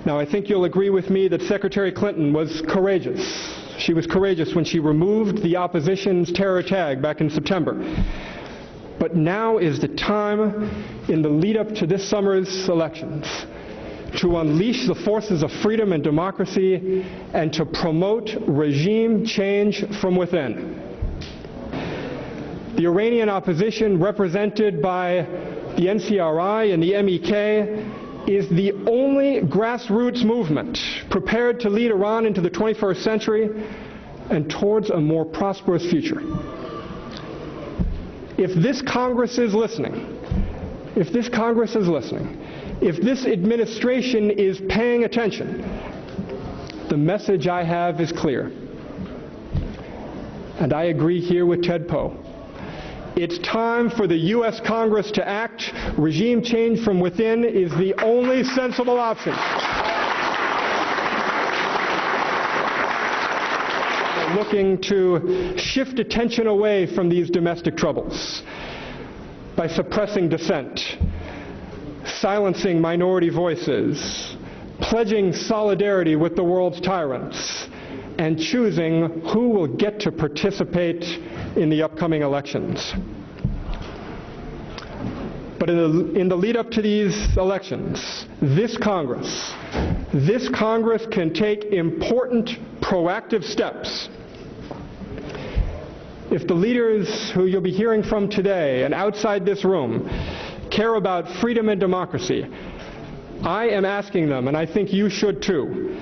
Now, I think you'll agree with me that Secretary Clinton was courageous. She was courageous when she removed the opposition's terror tag back in September. But now is the time, in the lead-up to this summer's elections, to unleash the forces of freedom and democracy and to promote regime change from within. The Iranian opposition, represented by the NCRI and the MEK, is the only grassroots movement prepared to lead Iran into the 21st century and towards a more prosperous future. If this Congress is listening, if this administration is paying attention, the message I have is clear. And I agree here with Ted Poe. It's time for the U.S. Congress to act. Regime change from within is the only sensible option. We're looking to shift attention away from these domestic troubles by suppressing dissent, silencing minority voices, pledging solidarity with the world's tyrants, and choosing who will get to participate in the upcoming elections. But in the lead up to these elections, this Congress can take important proactive steps. If the leaders who you'll be hearing from today and outside this room care about freedom and democracy, I am asking them, and I think you should too,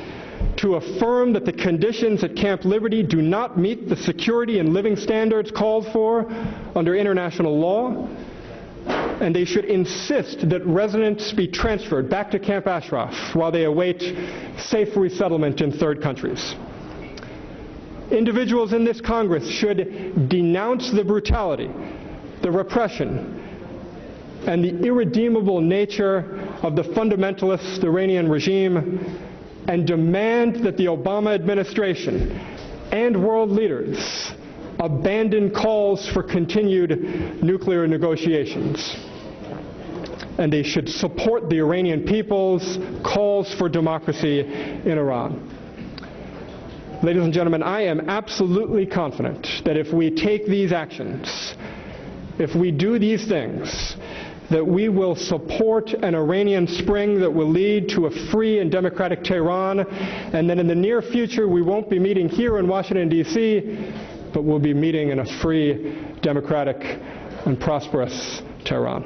to affirm that the conditions at Camp Liberty do not meet the security and living standards called for under international law, and they should insist that residents be transferred back to Camp Ashraf while they await safe resettlement in third countries. Individuals in this Congress should denounce the brutality, the repression, and the irredeemable nature of the fundamentalist Iranian regime, and demand that the Obama administration and world leaders abandon calls for continued nuclear negotiations. And they should support the Iranian people's calls for democracy in Iran. Ladies and gentlemen, I am absolutely confident that if we take these actions, if we do these things, that we will support an Iranian Spring that will lead to a free and democratic Tehran, and that in the near future we won't be meeting here in Washington, D.C., but we'll be meeting in a free, democratic, and prosperous Tehran.